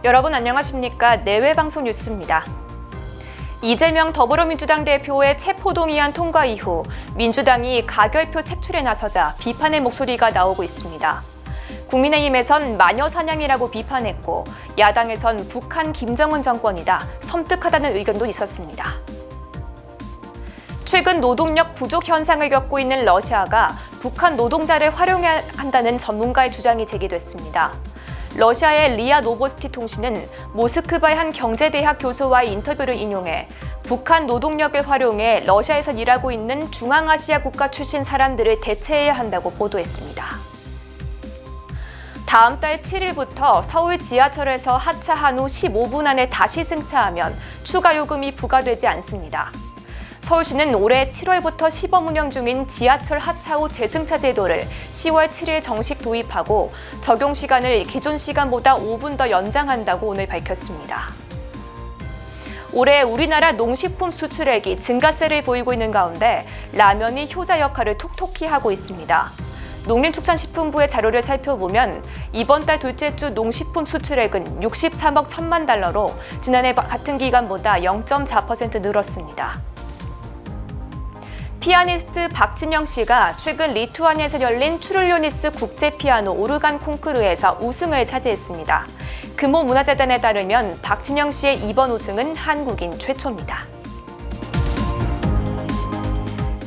여러분 안녕하십니까? 내외방송 뉴스입니다. 이재명 더불어민주당 대표의 체포동의안 통과 이후 민주당이 가결표 색출에 나서자 비판의 목소리가 나오고 있습니다. 국민의힘에선 마녀사냥이라고 비판했고 야당에선 북한 김정은 정권이다, 섬뜩하다는 의견도 있었습니다. 최근 노동력 부족 현상을 겪고 있는 러시아가 북한 노동자를 활용해야 한다는 전문가의 주장이 제기됐습니다. 러시아의 리아 노보스티 통신은 모스크바의 한 경제대학 교수와의 인터뷰를 인용해 북한 노동력을 활용해 러시아에서 일하고 있는 중앙아시아 국가 출신 사람들을 대체해야 한다고 보도했습니다. 다음 달 7일부터 서울 지하철에서 하차한 후 15분 안에 다시 승차하면 추가 요금이 부과되지 않습니다. 서울시는 올해 7월부터 시범 운영 중인 지하철 하차 후 재승차 제도를 10월 7일 정식 도입하고 적용 시간을 기존 시간보다 5분 더 연장한다고 오늘 밝혔습니다. 올해 우리나라 농식품 수출액이 증가세를 보이고 있는 가운데 라면이 효자 역할을 톡톡히 하고 있습니다. 농림축산식품부의 자료를 살펴보면 이번 달 둘째 주 농식품 수출액은 63억 1천만 달러로 지난해 같은 기간보다 0.4% 늘었습니다. 피아니스트 박진영 씨가 최근 리투아니아에서 열린 추를요니스 국제 피아노 오르간 콩쿠르에서 우승을 차지했습니다. 금호 문화재단에 따르면 박진영 씨의 이번 우승은 한국인 최초입니다.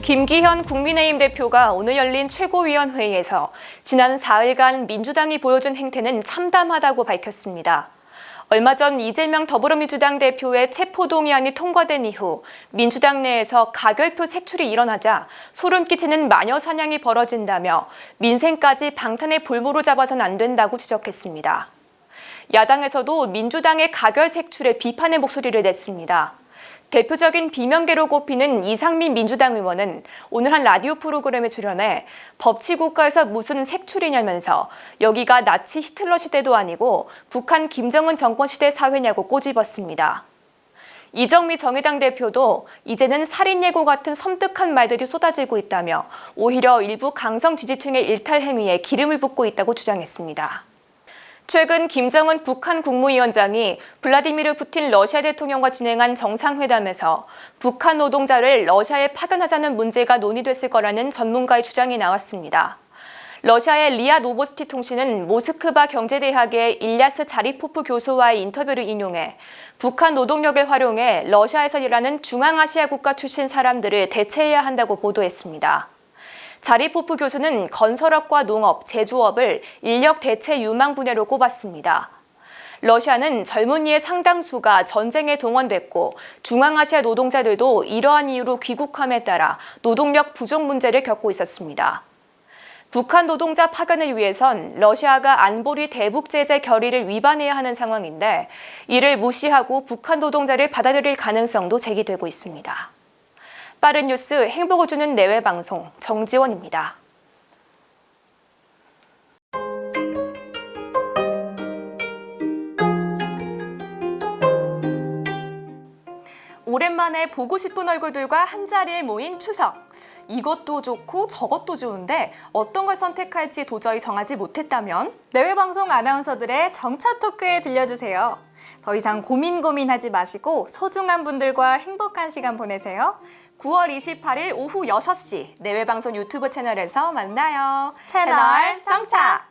김기현 국민의힘 대표가 오늘 열린 최고위원회의에서 지난 4일간 민주당이 보여준 행태는 참담하다고 밝혔습니다. 얼마 전 이재명 더불어민주당 대표의 체포동의안이 통과된 이후 민주당 내에서 가결표 색출이 일어나자 소름 끼치는 마녀사냥이 벌어진다며 민생까지 방탄의 볼모로 잡아서는 안 된다고 지적했습니다. 야당에서도 민주당의 가결 색출에 비판의 목소리를 냈습니다. 대표적인 비명계로 꼽히는 이상민 민주당 의원은 오늘 한 라디오 프로그램에 출연해 법치국가에서 무슨 색출이냐면서 여기가 나치 히틀러 시대도 아니고 북한 김정은 정권 시대 사회냐고 꼬집었습니다. 이정미 정의당 대표도 이제는 살인 예고 같은 섬뜩한 말들이 쏟아지고 있다며 오히려 일부 강성 지지층의 일탈 행위에 기름을 붓고 있다고 주장했습니다. 최근 김정은 북한 국무위원장이 블라디미르 푸틴 러시아 대통령과 진행한 정상회담에서 북한 노동자를 러시아에 파견하자는 문제가 논의됐을 거라는 전문가의 주장이 나왔습니다. 러시아의 리아 노보스티 통신은 모스크바 경제대학의 일야스 자리포프 교수와의 인터뷰를 인용해 북한 노동력을 활용해 러시아에서 일하는 중앙아시아 국가 출신 사람들을 대체해야 한다고 보도했습니다. 자리포프 교수는 건설업과 농업, 제조업을 인력 대체 유망 분야로 꼽았습니다. 러시아는 젊은이의 상당수가 전쟁에 동원됐고 중앙아시아 노동자들도 이러한 이유로 귀국함에 따라 노동력 부족 문제를 겪고 있었습니다. 북한 노동자 파견을 위해선 러시아가 안보리 대북 제재 결의를 위반해야 하는 상황인데 이를 무시하고 북한 노동자를 받아들일 가능성도 제기되고 있습니다. 빠른 뉴스 행복을 주는 내외방송 정지원입니다. 오랜만에 보고 싶은 얼굴들과 한자리에 모인 추석. 이것도 좋고 저것도 좋은데 어떤 걸 선택할지 도저히 정하지 못했다면? 내외방송 아나운서들의 정차 토크에 들려주세요. 더 이상 고민하지 마시고 소중한 분들과 행복한 시간 보내세요. 9월 28일 오후 6시 내외방송 유튜브 채널에서 만나요. 채널 정차!